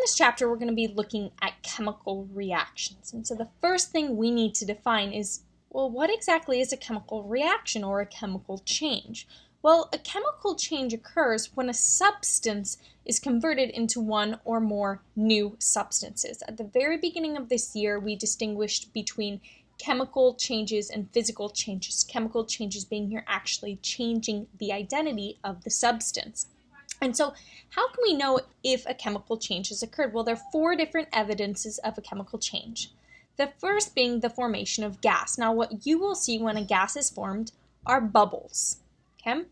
this chapter, we're going to be looking at chemical reactions. And so the first thing we need to define is, well, what exactly is a chemical reaction or a chemical change? Well, a chemical change occurs when a substance is converted into one or more new substances. At the very beginning of this year, we distinguished between chemical changes and physical changes. Chemical changes being you're actually changing the identity of the substance. And so how can we know if a chemical change has occurred? Well, there are 4 different evidences of a chemical change. The first being the formation of gas. Now, what you will see when a gas is formed are bubbles. Okay?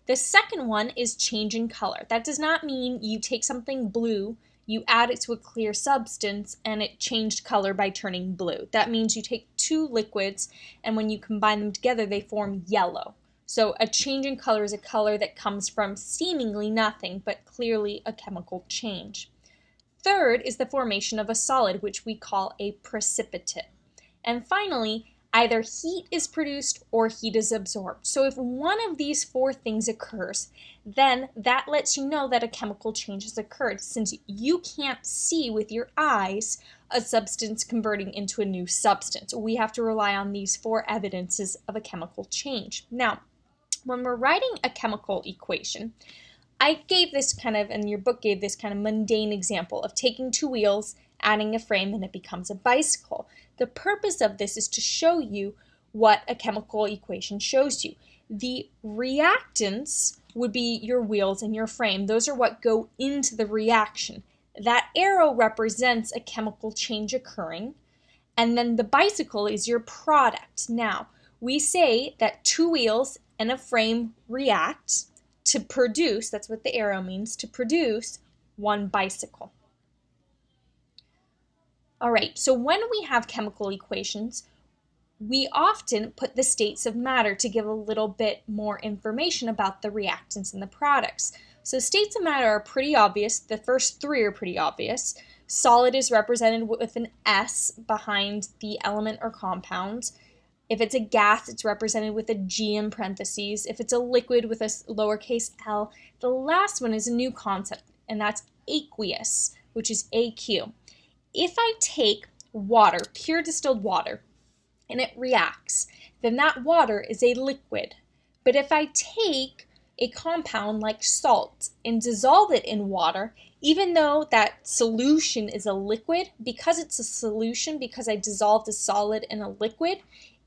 The second one is change in color. That does not mean you take something blue, you add it to a clear substance, and it changed color by turning blue. That means you take 2 liquids, and when you combine them together, they form yellow. So a change in color is a color that comes from seemingly nothing, but clearly a chemical change. Third is the formation of a solid, which we call a precipitate. And finally, either heat is produced or heat is absorbed. So if one of these 4 things occurs, then that lets you know that a chemical change has occurred, since you can't see with your eyes a substance converting into a new substance. We have to rely on these 4 evidences of a chemical change. Now, when we're writing a chemical equation, I gave this kind of, and your book gave this kind of mundane example of taking 2 wheels, adding a frame, and it becomes a bicycle. The purpose of this is to show you what a chemical equation shows you. The reactants would be your wheels and your frame. Those are what go into the reaction. That arrow represents a chemical change occurring, and then the bicycle is your product. Now, we say that 2 wheels and a frame react to produce, that's what the arrow means, to produce 1 bicycle. All right, so when we have chemical equations, we often put the states of matter to give a little bit more information about the reactants and the products. So states of matter are pretty obvious. The first 3 are pretty obvious. Solid is represented with an S behind the element or compound. If it's a gas, it's represented with a G in parentheses. If it's a liquid, with a lowercase l. The last one is a new concept, and that's aqueous, which is AQ. If I take water, pure distilled water, and it reacts, then that water is a liquid. But if I take a compound like salt and dissolve it in water, even though that solution is a liquid, because it's a solution, because I dissolved a solid in a liquid,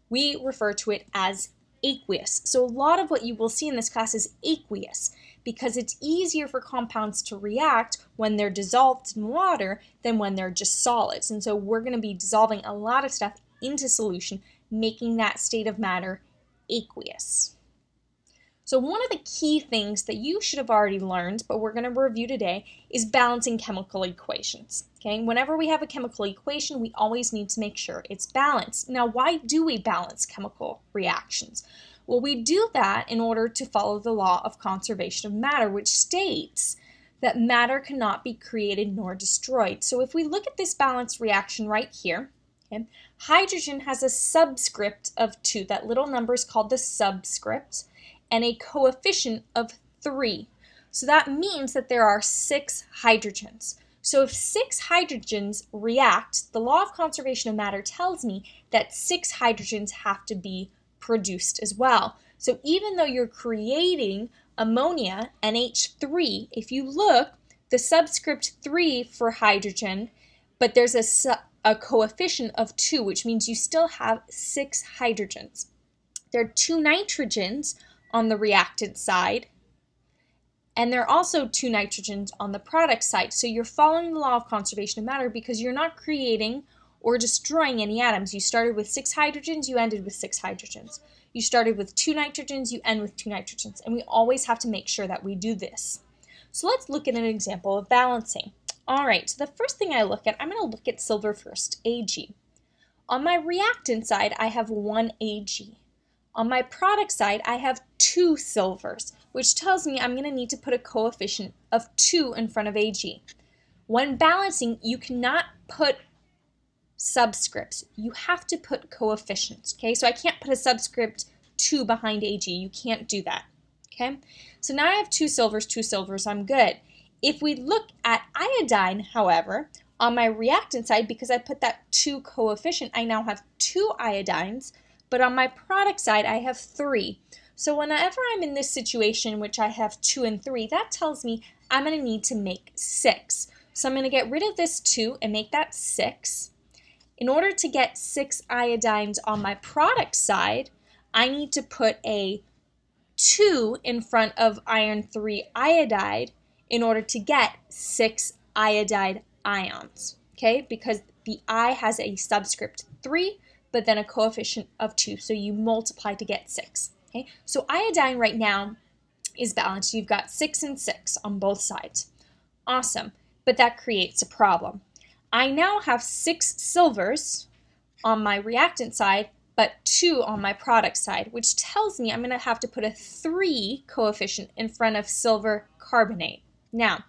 we refer to it as aqueous. So a lot of what you will see in this class is aqueous, because it's easier for compounds to react when they're dissolved in water than when they're just solids. And so we're going to be dissolving a lot of stuff into solution, making that state of matter aqueous. So one of the key things that you should have already learned, but we're going to review today, is balancing chemical equations. Okay? Whenever we have a chemical equation, we always need to make sure it's balanced. Now, why do we balance chemical reactions? Well, we do that in order to follow the law of conservation of matter, which states that matter cannot be created nor destroyed. So if we look at this balanced reaction right here, okay, hydrogen has a subscript of 2. That little number is called the subscript, and a coefficient of 3. So that means that there are 6 hydrogens. So if 6 hydrogens react, the law of conservation of matter tells me that 6 hydrogens have to be produced as well. So even though you're creating ammonia, NH3, if you look, the subscript 3 for hydrogen, but there's a coefficient of 2, which means you still have 6 hydrogens. There are 2 nitrogens on the reactant side, and there are also 2 nitrogens on the product side. So you're following the law of conservation of matter because you're not creating or destroying any atoms. You started with 6 hydrogens, you ended with 6 hydrogens. You started with 2 nitrogens, you end with 2 nitrogens. And we always have to make sure that we do this. So let's look at an example of balancing. All right, so the first thing I look at, I'm going to look at silver first, Ag. On my reactant side, I have 1 Ag. On my product side, I have 2 silvers, which tells me I'm going to need to put a coefficient of 2 in front of Ag. When balancing, you cannot put subscripts. You have to put coefficients, okay? So I can't put a subscript 2 behind Ag. You can't do that, okay? So now I have 2 silvers, I'm good. If we look at iodine, however, on my reactant side, because I put that 2 coefficient, I now have 2 iodines, but on my product side, I have 3. So whenever I'm in this situation, which I have 2 and 3, that tells me I'm going to need to make 6. So I'm going to get rid of this 2 and make that 6. In order to get 6 iodines on my product side, I need to put a 2 in front of iron 3 iodide in order to get 6 iodide ions, okay? Because the I has a subscript 3, but then a coefficient of 2, so you multiply to get 6, okay? So iodine right now is balanced. You've got 6 and 6 on both sides. Awesome, but that creates a problem. I now have 6 silvers on my reactant side, but 2 on my product side, which tells me I'm going to have to put a 3 coefficient in front of silver carbonate. Now,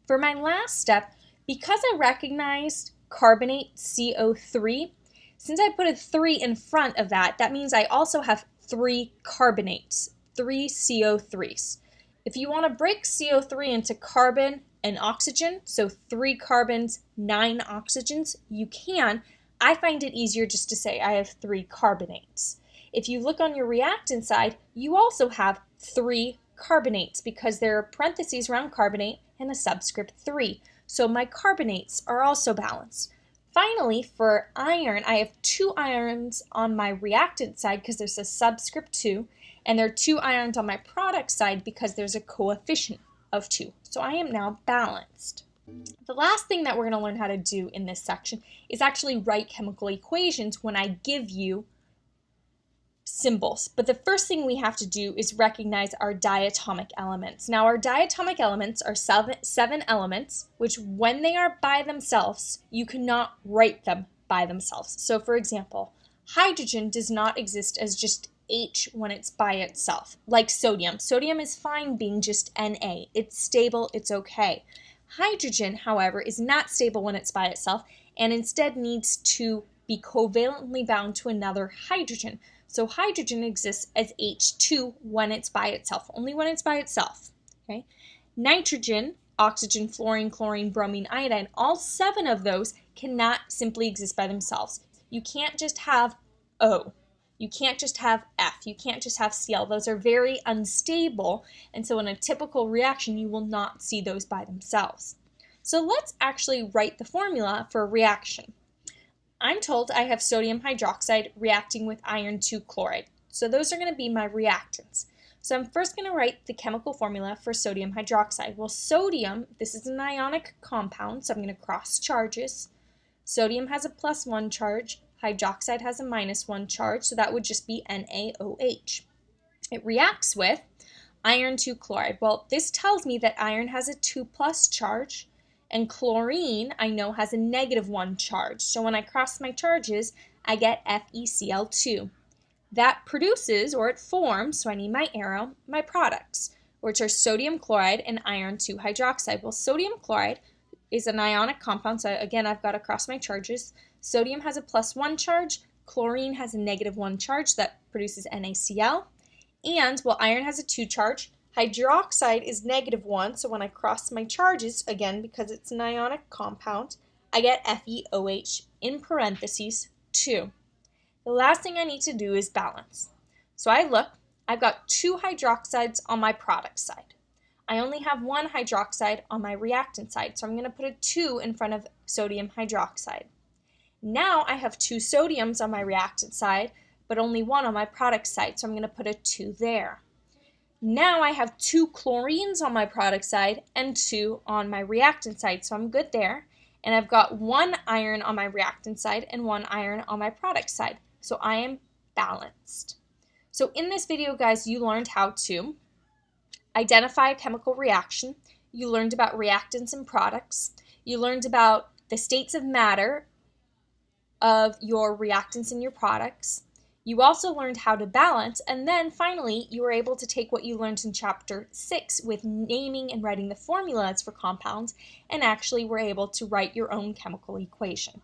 for my last step, because I recognized carbonate CO3, since I put a 3 in front of that, that means I also have 3 carbonates, 3 CO3s. If you want to break CO3 into carbon and oxygen, so 3 carbons, 9 oxygens, you can. I find it easier just to say I have 3 carbonates. If you look on your reactant side, you also have 3 carbonates because there are parentheses around carbonate and a subscript 3. So my carbonates are also balanced. Finally, for iron, I have 2 irons on my reactant side because there's a subscript 2, and there are 2 irons on my product side because there's a coefficient of 2. So I am now balanced. The last thing that we're going to learn how to do in this section is actually write chemical equations when I give you symbols. But the first thing we have to do is recognize our diatomic elements. Now, our diatomic elements are 7 elements, which when they are by themselves, you cannot write them by themselves. So for example, hydrogen does not exist as just H when it's by itself, like sodium. Sodium is fine being just Na. It's stable, it's okay. Hydrogen, however, is not stable when it's by itself and instead needs to be covalently bound to another hydrogen. So hydrogen exists as H2 when it's by itself, only when it's by itself. Okay? Nitrogen, oxygen, fluorine, chlorine, bromine, iodine, all 7 of those cannot simply exist by themselves. You can't just have O. You can't just have F. You can't just have Cl. Those are very unstable, and so in a typical reaction, you will not see those by themselves. So let's actually write the formula for a reaction. I'm told I have sodium hydroxide reacting with iron 2 chloride. So those are going to be my reactants. So I'm first going to write the chemical formula for sodium hydroxide. Well, sodium, this is an ionic compound, so I'm going to cross charges. Sodium has a +1 charge. Hydroxide has a -1 charge, so that would just be NaOH. It reacts with iron 2 chloride. Well, this tells me that iron has a 2+ charge, and chlorine, I know, has a -1 charge. So when I cross my charges, I get FeCl2. That produces, or it forms, so I need my arrow, my products, which are sodium chloride and iron 2 hydroxide. Well, sodium chloride is an ionic compound, so again, I've got to cross my charges. Sodium has a +1 charge, chlorine has a -1 charge, that produces NaCl, and while iron has a 2 charge, hydroxide is -1, so when I cross my charges, again, because it's an ionic compound, I get FeOH in parentheses 2. The last thing I need to do is balance. So I look, I've got 2 hydroxides on my product side. I only have 1 hydroxide on my reactant side, so I'm going to put a 2 in front of sodium hydroxide. Now I have 2 sodiums on my reactant side, but only 1 on my product side, so I'm going to put a 2 there. Now I have 2 chlorines on my product side and 2 on my reactant side, so I'm good there. And I've got 1 iron on my reactant side and 1 iron on my product side, so I am balanced. So in this video, guys, you learned how to identify a chemical reaction, you learned about reactants and products, you learned about the states of matter of your reactants and your products. You also learned how to balance, and then finally you were able to take what you learned in chapter 6 with naming and writing the formulas for compounds and actually were able to write your own chemical equation.